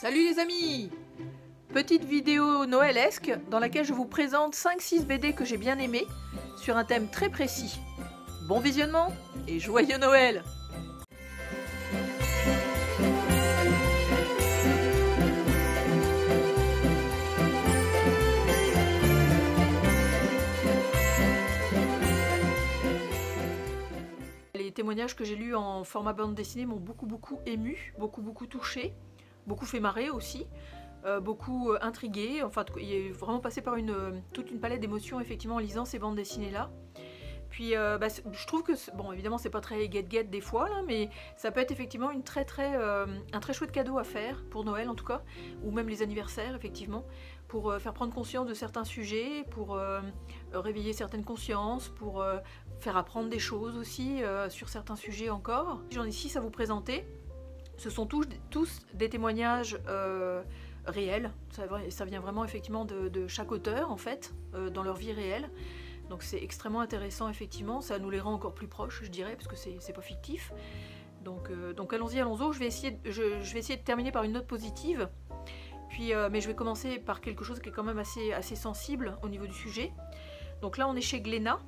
Salut les amis! Petite vidéo noëlesque dans laquelle je vous présente 5-6 BD que j'ai bien aimés sur un thème très précis. Bon visionnement et joyeux Noël! Les témoignages que j'ai lus en format bande dessinée m'ont beaucoup ému, beaucoup touché, beaucoup fait marrer aussi. Beaucoup intrigué, enfin il est vraiment passé par toute une palette d'émotions effectivement en lisant ces bandes dessinées là. Puis je trouve que, bon évidemment c'est pas très get des fois là, mais ça peut être effectivement un très chouette cadeau à faire pour Noël en tout cas, ou même les anniversaires effectivement, pour faire prendre conscience de certains sujets, pour réveiller certaines consciences, pour faire apprendre des choses aussi sur certains sujets encore. J'en ai 6 à vous présenter, ce sont tous des témoignages réels, ça vient vraiment effectivement de chaque auteur en fait, dans leur vie réelle, donc c'est extrêmement intéressant effectivement, ça nous les rend encore plus proches je dirais, parce que c'est pas fictif, donc allons-y, je vais essayer de terminer par une note positive, puis, mais je vais commencer par quelque chose qui est quand même assez sensible au niveau du sujet. Donc là on est chez Glénat,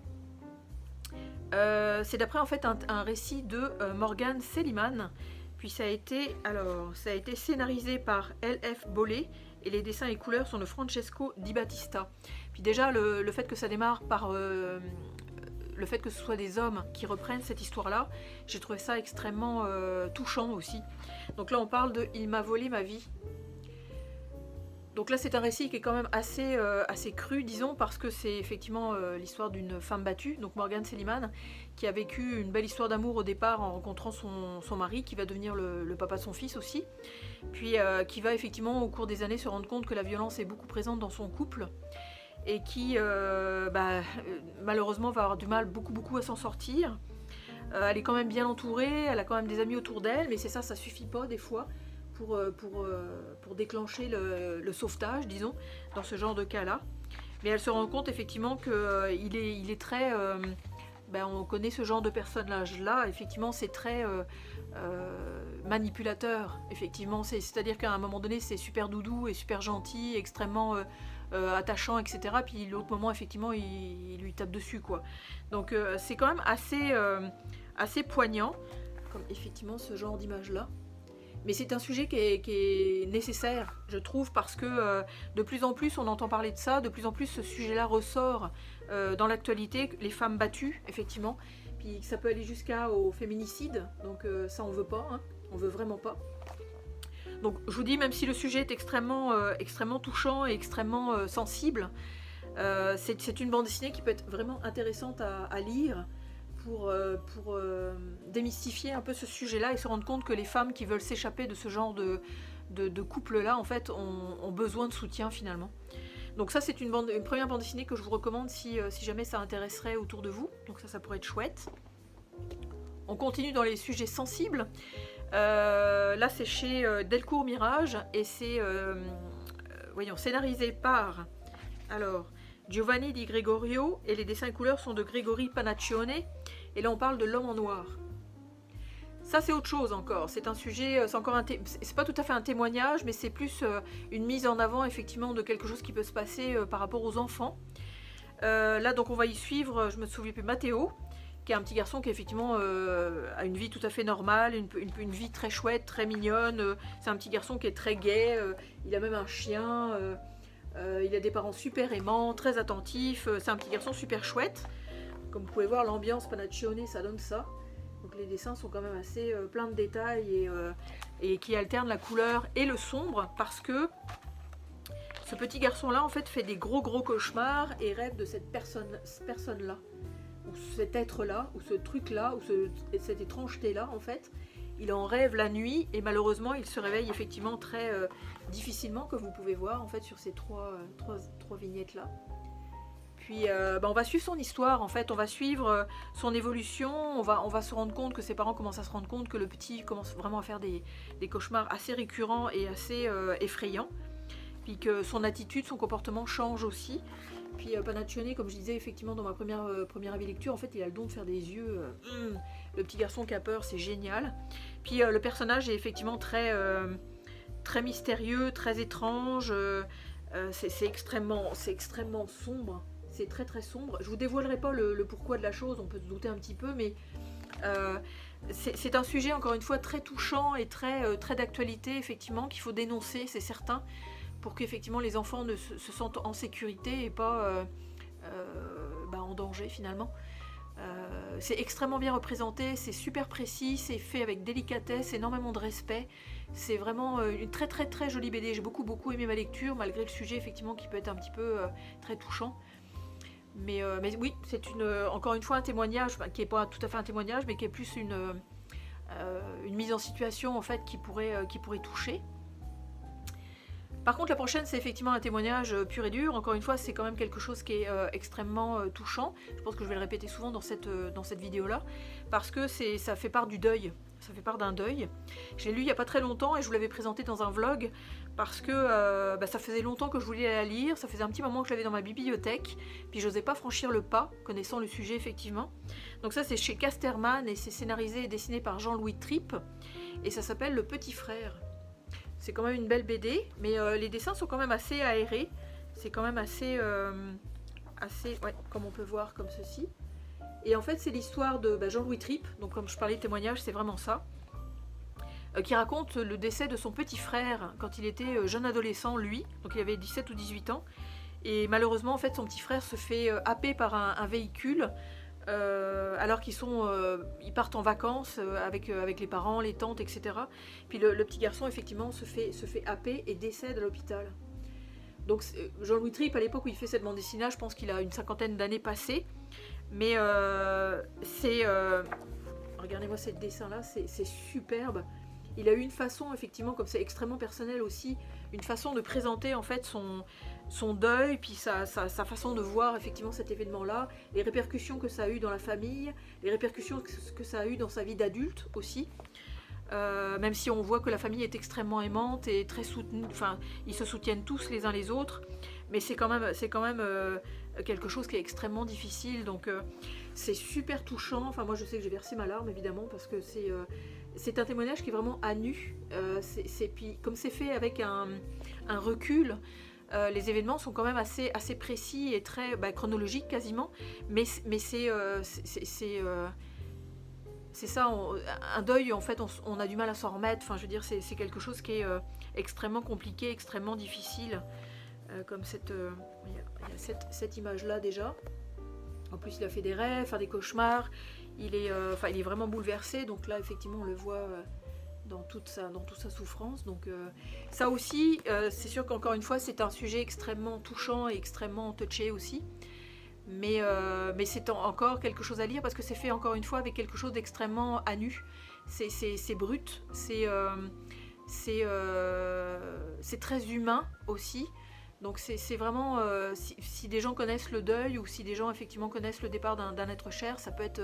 c'est d'après en fait un récit de Morgan Seligman. Puis ça a été scénarisé par L.F. Bollé et les dessins et couleurs sont de Francesco Di Battista. Puis déjà le fait que ça démarre par le fait que ce soit des hommes qui reprennent cette histoire-là, j'ai trouvé ça extrêmement touchant aussi. Donc là on parle de « Il m'a volé ma vie ». Donc là c'est un récit qui est quand même assez cru disons, parce que c'est effectivement l'histoire d'une femme battue, donc Morgan Seligman, qui a vécu une belle histoire d'amour au départ en rencontrant son mari, qui va devenir le papa de son fils aussi, puis qui va effectivement au cours des années se rendre compte que la violence est beaucoup présente dans son couple, et qui malheureusement va avoir du mal beaucoup à s'en sortir. Elle est quand même bien entourée, elle a quand même des amis autour d'elle, mais c'est ça suffit pas des fois pour déclencher le sauvetage, disons, dans ce genre de cas-là. Mais elle se rend compte effectivement qu'il est très... on connaît ce genre de personnage-là, effectivement c'est très manipulateur, effectivement, c'est-à-dire qu'à un moment donné c'est super doudou et super gentil, extrêmement attachant, etc. Puis l'autre moment effectivement il lui tape dessus, quoi. Donc c'est quand même assez poignant, comme effectivement ce genre d'image-là. Mais c'est un sujet qui est nécessaire, je trouve, parce que de plus en plus on entend parler de ça, de plus en plus ce sujet-là ressort dans l'actualité, les femmes battues, effectivement, puis ça peut aller jusqu'au féminicide, donc ça on veut pas, hein, on veut vraiment pas. Donc je vous dis, même si le sujet est extrêmement touchant et extrêmement sensible, c'est une bande dessinée qui peut être vraiment intéressante à lire, pour démystifier un peu ce sujet-là et se rendre compte que les femmes qui veulent s'échapper de ce genre de couple-là, en fait, ont besoin de soutien finalement. Donc ça, c'est une première bande dessinée que je vous recommande si jamais ça intéresserait autour de vous. Donc ça pourrait être chouette. On continue dans les sujets sensibles. Là, c'est chez Delcourt Mirage et c'est voyons, scénarisé par... Alors... Giovanni Di Gregorio, et les dessins et couleurs sont de Grégory Panaccione, et là on parle de l'homme en noir. Ça c'est autre chose encore, c'est un sujet, c'est pas tout à fait un témoignage, mais c'est plus une mise en avant effectivement de quelque chose qui peut se passer par rapport aux enfants. Là donc on va y suivre, je me souviens plus, Matteo, qui est un petit garçon qui effectivement a une vie tout à fait normale, une vie très chouette, très mignonne, c'est un petit garçon qui est très gai, il a même un chien... il a des parents super aimants, très attentifs, c'est un petit garçon super chouette. Comme vous pouvez voir, l'ambiance Panaccione, ça donne ça. Donc les dessins sont quand même assez pleins de détails et qui alternent la couleur et le sombre, parce que ce petit garçon-là, en fait, fait des gros cauchemars et rêve de cette personne-là, ou cet être-là, ou ce truc-là, ou cette étrangeté-là, en fait. Il en rêve la nuit et malheureusement il se réveille effectivement très difficilement, comme vous pouvez voir en fait sur ces trois vignettes là. Puis on va suivre son histoire, en fait on va suivre son évolution, on va se rendre compte que ses parents commencent à se rendre compte que le petit commence vraiment à faire des cauchemars assez récurrents et assez effrayants, puis que son attitude, son comportement change aussi. Puis Panaccione, comme je disais effectivement dans ma première avis lecture, en fait il a le don de faire des yeux, le petit garçon qui a peur, c'est génial. Puis le personnage est effectivement très très mystérieux, très étrange. C'est extrêmement sombre. C'est très très sombre. Je vous dévoilerai pas le pourquoi de la chose, on peut se douter un petit peu, mais c'est un sujet encore une fois très touchant et très d'actualité, effectivement, qu'il faut dénoncer, c'est certain, pour qu'effectivement les enfants se sentent en sécurité et pas en danger finalement. C'est extrêmement bien représenté, c'est super précis, c'est fait avec délicatesse, énormément de respect. C'est vraiment une très très très jolie BD. J'ai beaucoup aimé ma lecture, malgré le sujet effectivement qui peut être un petit peu très touchant. Mais oui, c'est encore une fois un témoignage, qui n'est pas tout à fait un témoignage, mais qui est plus une mise en situation en fait qui pourrait toucher. Par contre, la prochaine, c'est effectivement un témoignage pur et dur. Encore une fois, c'est quand même quelque chose qui est extrêmement touchant. Je pense que je vais le répéter souvent dans cette vidéo-là, parce que ça fait part du deuil. Ça fait part d'un deuil. Je l'ai lu il n'y a pas très longtemps et je vous l'avais présenté dans un vlog, parce que ça faisait longtemps que je voulais la lire. Ça faisait un petit moment que je l'avais dans ma bibliothèque, puis j'osais pas franchir le pas, connaissant le sujet effectivement. Donc ça, c'est chez Casterman et c'est scénarisé et dessiné par Jean-Louis Tripp. Et ça s'appelle Le Petit Frère. C'est quand même une belle BD, mais les dessins sont quand même assez aérés. C'est quand même assez, ouais, comme on peut voir, comme ceci. Et en fait, c'est l'histoire de Jean-Louis Tripp, donc comme je parlais de témoignage, c'est vraiment ça, qui raconte le décès de son petit frère quand il était jeune adolescent, lui. Donc il avait 17 ou 18 ans. Et malheureusement, en fait, son petit frère se fait happer par un véhicule, alors ils partent en vacances avec les parents, les tantes, etc. Puis le petit garçon effectivement se fait happer et décède à l'hôpital. Donc Jean-Louis Tripp, à l'époque où il fait cette bande dessinée, je pense qu'il a une 50aine d'années passées. Mais regardez-moi ce dessin là, c'est superbe. Il a eu une façon, effectivement, comme c'est extrêmement personnel aussi, une façon de présenter en fait son deuil, puis sa façon de voir effectivement cet événement-là, les répercussions que ça a eu dans la famille, les répercussions que ça a eu dans sa vie d'adulte aussi. Même si on voit que la famille est extrêmement aimante et très soutenue, enfin, ils se soutiennent tous les uns les autres, mais c'est quand même quelque chose qui est extrêmement difficile, donc c'est super touchant. Enfin, moi je sais que j'ai versé ma larme évidemment, parce que c'est un témoignage qui est vraiment à nu, puis comme c'est fait avec un recul, les événements sont quand même assez précis et très chronologiques quasiment, mais c'est ça, un deuil en fait on a du mal à s'en remettre. Enfin, je veux dire, c'est quelque chose qui est extrêmement compliqué, extrêmement difficile, comme il y a cette image là déjà. En plus il a fait des rêves, enfin des cauchemars, il est vraiment bouleversé, donc là effectivement on le voit dans toute sa souffrance. Donc ça aussi, c'est sûr qu'encore une fois c'est un sujet extrêmement touchant et extrêmement touché aussi. Mais c'est encore quelque chose à lire, parce que c'est fait encore une fois avec quelque chose d'extrêmement à nu. C'est brut, c'est très humain aussi. Donc c'est vraiment, si des gens connaissent le deuil, ou si des gens effectivement connaissent le départ d'un être cher, ça peut être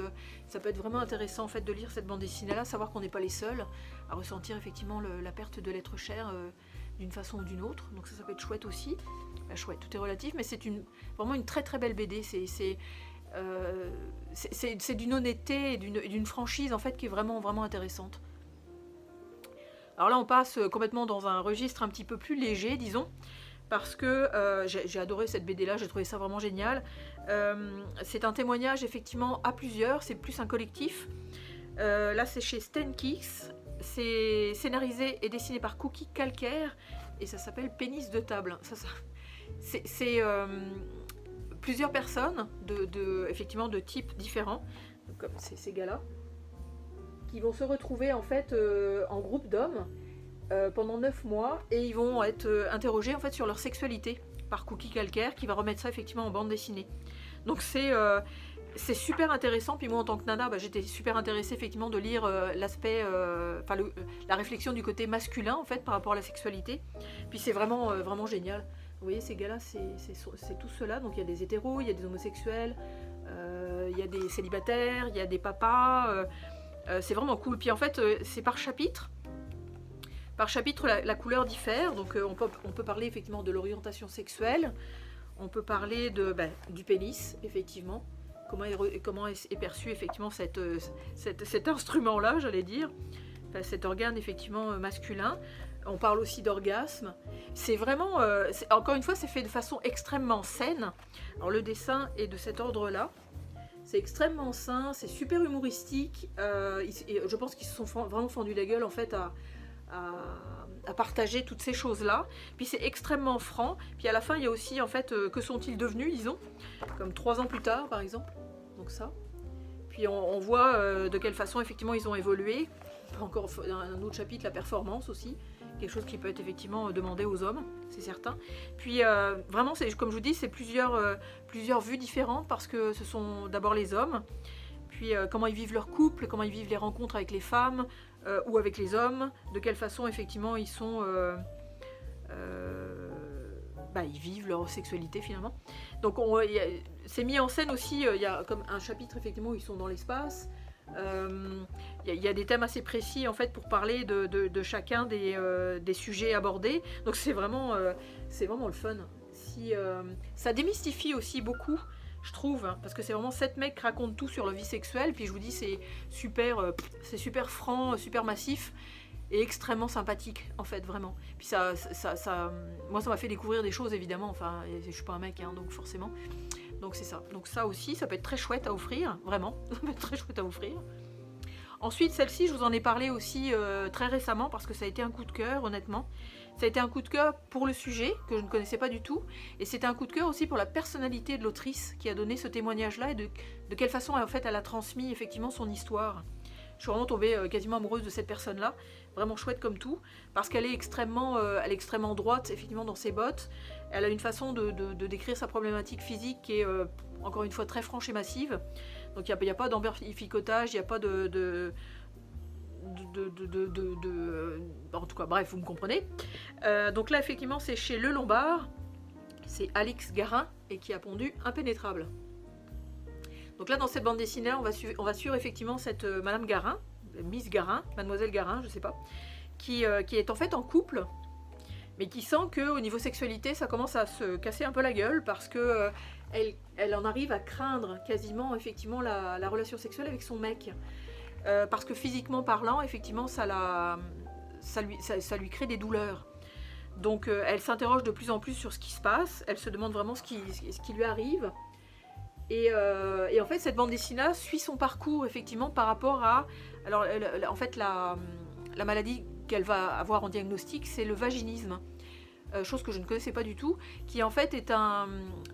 vraiment intéressant en fait de lire cette bande dessinée là, savoir qu'on n'est pas les seuls à ressentir effectivement la perte de l'être cher d'une façon ou d'une autre. Donc ça peut être chouette aussi. Chouette, tout est relatif, mais c'est vraiment une très très belle BD. C'est d'une honnêteté et d'une franchise en fait qui est vraiment vraiment intéressante. Alors là on passe complètement dans un registre un petit peu plus léger, disons, parce que j'ai adoré cette BD là, j'ai trouvé ça vraiment génial. C'est un témoignage effectivement à plusieurs, c'est plus un collectif. Là c'est chez Stenkix, c'est scénarisé et dessiné par Cookie Calcaire et ça s'appelle Pénis de table. C'est plusieurs personnes effectivement de types différents, comme ces gars-là, qui vont se retrouver en fait en groupe d'hommes pendant 9 mois, et ils vont être interrogés en fait sur leur sexualité par Cookie Calcaire, qui va remettre ça effectivement en bande dessinée. Donc c'est super intéressant. Puis moi en tant que nana, j'étais super intéressée effectivement de lire l'aspect, la réflexion du côté masculin en fait par rapport à la sexualité. Puis c'est vraiment vraiment génial. Vous voyez, ces gars-là, c'est tout cela. Donc il y a des hétéros, il y a des homosexuels, il y a des célibataires, il y a des papas. C'est vraiment cool. Puis en fait, c'est par chapitre. Par chapitre, la couleur diffère. Donc on peut parler effectivement de l'orientation sexuelle. On peut parler du pénis, effectivement. Comment est perçu effectivement cet instrument-là, j'allais dire. Enfin, cet organe effectivement masculin. On parle aussi d'orgasme. C'est vraiment, encore une fois, c'est fait de façon extrêmement saine. Alors le dessin est de cet ordre-là. C'est extrêmement sain, c'est super humoristique. Je pense qu'ils se sont vraiment fendus la gueule en fait à partager toutes ces choses-là. Puis c'est extrêmement franc. Puis à la fin, il y a aussi en fait que sont-ils devenus, disons, comme 3 ans plus tard par exemple. Donc ça. Puis on voit de quelle façon effectivement ils ont évolué. Encore un autre chapitre, la performance aussi. Quelque chose qui peut être effectivement demandé aux hommes, c'est certain. Puis vraiment, comme je vous dis, c'est plusieurs vues différentes parce que ce sont d'abord les hommes, puis comment ils vivent leur couple, comment ils vivent les rencontres avec les femmes ou avec les hommes, de quelle façon effectivement ils sont... ils vivent leur sexualité finalement. Donc c'est mis en scène aussi, il y a comme un chapitre effectivement où ils sont dans l'espace. Il y a des thèmes assez précis en fait pour parler de chacun des sujets abordés. Donc c'est vraiment le fun. Ça démystifie aussi beaucoup, je trouve, hein, parce que c'est vraiment 7 mecs qui racontent tout sur leur vie sexuelle. Puis je vous dis, c'est super franc, super massif et extrêmement sympathique en fait, vraiment. Puis moi ça m'a fait découvrir des choses évidemment. Enfin, je suis pas un mec, hein, donc forcément. Donc c'est ça. Donc ça aussi, ça peut être très chouette à offrir, vraiment. Ça peut être très chouette à offrir. Ensuite, celle-ci, je vous en ai parlé aussi très récemment parce que ça a été un coup de cœur, honnêtement. Ça a été un coup de cœur pour le sujet, que je ne connaissais pas du tout. Et c'était un coup de cœur aussi pour la personnalité de l'autrice qui a donné ce témoignage-là et de quelle façon, en fait, elle a transmis effectivement son histoire. Je suis vraiment tombée quasiment amoureuse de cette personne-là. Vraiment chouette comme tout. Parce qu'elle est extrêmement droite, effectivement, dans ses bottes. Elle a une façon de décrire sa problématique physique qui est, encore une fois, très franche et massive. Donc il n'y a pas d'emberficotage, il n'y a pas en tout cas, bref, vous me comprenez. Donc là, effectivement, c'est chez Le Lombard. C'est Alix Garin et qui a pondu Impénétrable. Donc là, dans cette bande dessinée, on va suivre effectivement cette Madame Garin, Miss Garin, Mademoiselle Garin, je sais pas, qui est en fait en couple, mais qui sent qu'au niveau sexualité, ça commence à se casser un peu la gueule parce que elle en arrive à craindre quasiment effectivement la relation sexuelle avec son mec. Parce que physiquement parlant, effectivement, ça lui crée des douleurs. Donc elle s'interroge de plus en plus sur ce qui se passe, elle se demande vraiment ce qui lui arrive. Et en fait, cette bande dessinée suit son parcours, effectivement, par rapport à... Alors, en fait, la maladie qu'elle va avoir en diagnostic, c'est le vaginisme. Chose que je ne connaissais pas du tout, qui en fait est un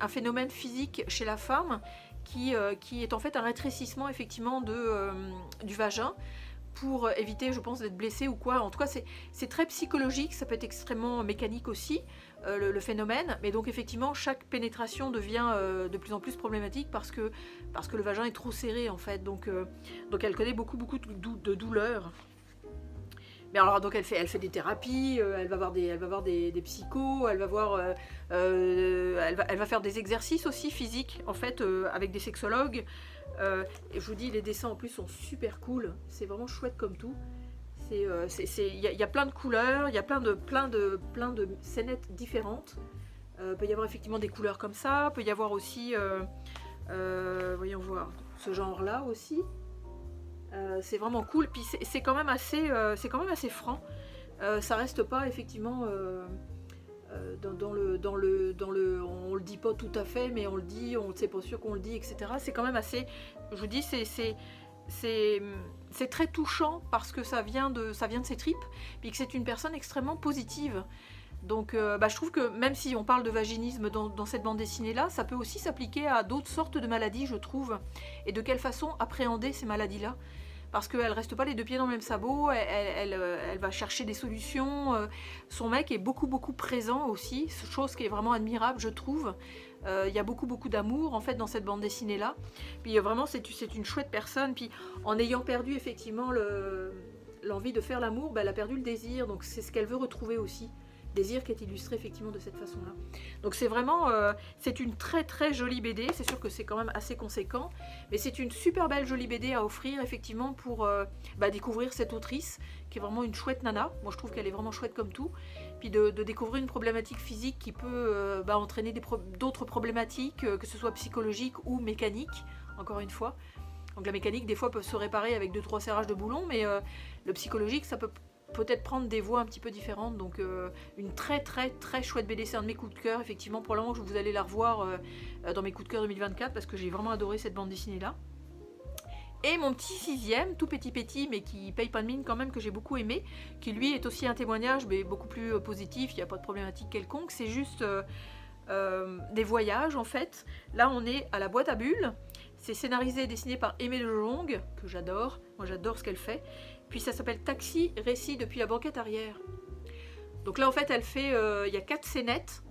phénomène physique chez la femme, qui est en fait un rétrécissement, effectivement, du vagin, pour éviter, je pense, d'être blessée ou quoi. En tout cas, c'est très psychologique, ça peut être extrêmement mécanique aussi, le phénomène. Mais donc, effectivement, chaque pénétration devient de plus en plus problématique parce que le vagin est trop serré, en fait. Donc elle connaît beaucoup de douleurs. Mais alors, donc elle fait des thérapies, elle va voir des psychos, elle va faire des exercices aussi physiques, en fait, avec des sexologues. Et je vous dis, les dessins en plus sont super cool, c'est vraiment chouette comme tout. Il y a plein de couleurs, il y a plein de scénettes différentes. Peut y avoir effectivement des couleurs comme ça, peut y avoir aussi, voyons voir, ce genre-là aussi. C'est vraiment cool, puis c'est quand même assez franc. Ça reste pas effectivement dans le on le dit pas tout à fait, mais on le dit, on sait pas sûr qu'on le dit, etc. C'est quand même assez, je vous dis, c'est très touchant parce que ça vient de ses tripes, puis que c'est une personne extrêmement positive. Donc je trouve que même si on parle de vaginisme dans cette bande dessinée là, ça peut aussi s'appliquer à d'autres sortes de maladies, je trouve, et de quelle façon appréhender ces maladies là. Parce qu'elle reste pas les deux pieds dans le même sabot, elle va chercher des solutions. Son mec est beaucoup présent aussi, chose qui est vraiment admirable, je trouve. Il y a beaucoup d'amour en fait dans cette bande dessinée là. Puis vraiment c'est une chouette personne. Puis en ayant perdu effectivement l'envie de faire l'amour, elle a perdu le désir. Donc c'est ce qu'elle veut retrouver aussi. Désir qui est illustré effectivement de cette façon-là. Donc c'est vraiment, c'est une très jolie BD, c'est sûr que c'est quand même assez conséquent, mais c'est une super belle jolie BD à offrir effectivement pour découvrir cette autrice qui est vraiment une chouette nana. Moi je trouve qu'elle est vraiment chouette comme tout, puis de découvrir une problématique physique qui peut entraîner d'autres problématiques, que ce soit psychologiques ou mécaniques, encore une fois. Donc la mécanique des fois peut se réparer avec 2-3 serrages de boulons, mais le psychologique ça peut peut-être prendre des voix un petit peu différentes. Donc une très chouette BD, c'est un de mes coups de cœur. Effectivement, pour le moment, vous allez la revoir dans mes coups de cœur 2024 parce que j'ai vraiment adoré cette bande dessinée là. Et mon petit 6e, tout petit, mais qui paye pas de mine quand même, que j'ai beaucoup aimé, qui lui est aussi un témoignage, mais beaucoup plus positif, il n'y a pas de problématique quelconque, c'est juste des voyages en fait. Là on est à la boîte à bulles, c'est scénarisé et dessiné par Aimée de Jong, que j'adore, moi j'adore ce qu'elle fait. Puis ça s'appelle Taxi, récit depuis la banquette arrière. Donc là en fait elle fait, il y a 4 scénettes.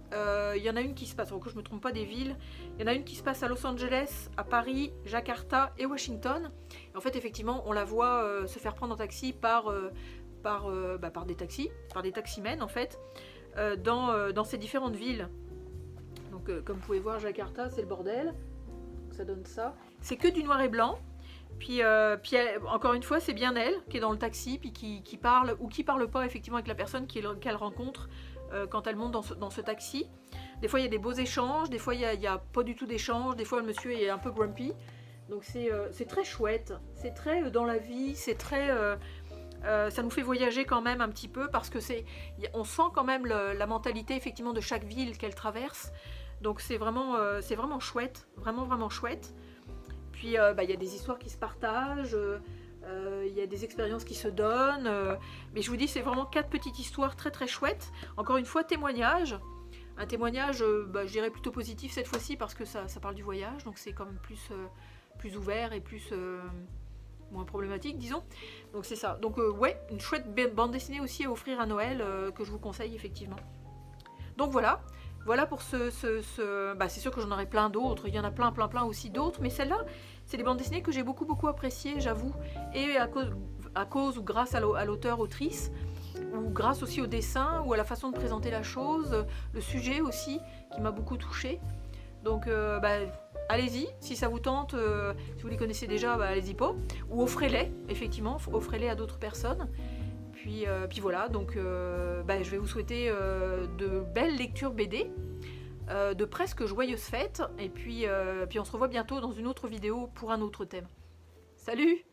Il y en a une qui se passe, que je ne me trompe pas des villes, il y en a une qui se passe à Los Angeles, à Paris, Jakarta et Washington. Et en fait, effectivement, on la voit se faire prendre en taxi par des taxis, par des taximens en fait, dans ces différentes villes. Donc, comme vous pouvez voir, Jakarta, c'est le bordel. Donc, ça donne ça. C'est que du noir et blanc. Puis encore une fois, c'est bien elle qui est dans le taxi, puis qui parle ou qui parle pas effectivement avec la personne qu'elle rencontre. Quand elle monte dans ce taxi. Des fois il y a des beaux échanges, des fois il n'y a pas du tout d'échanges, des fois le monsieur est un peu grumpy. Donc c'est très chouette, c'est très dans la vie, c'est très... ça nous fait voyager quand même un petit peu parce que on sent quand même la mentalité effectivement de chaque ville qu'elle traverse. Donc c'est vraiment chouette, vraiment chouette. Puis il y a des histoires qui se partagent. Il y a des expériences qui se donnent, mais je vous dis c'est vraiment 4 petites histoires très chouettes. Encore une fois, témoignage, un témoignage je dirais plutôt positif cette fois-ci parce que ça parle du voyage, donc c'est quand même plus ouvert et moins problématique disons. Donc c'est ça, donc ouais, une chouette bande dessinée aussi à offrir à Noël que je vous conseille effectivement. Donc voilà pour c'est sûr que j'en aurai plein d'autres, il y en a plein aussi d'autres, mais celle-là, c'est des bandes dessinées que j'ai beaucoup appréciées, j'avoue, et à cause ou grâce à l'auteur-autrice, ou grâce aussi au dessin, ou à la façon de présenter la chose, le sujet aussi, qui m'a beaucoup touchée. Donc, allez-y, si ça vous tente, si vous les connaissez déjà, allez-y pas, ou offrez-les, effectivement, offrez-les à d'autres personnes. Puis voilà, donc je vais vous souhaiter de belles lectures BD, de presque joyeuses fêtes, et puis on se revoit bientôt dans une autre vidéo pour un autre thème. Salut!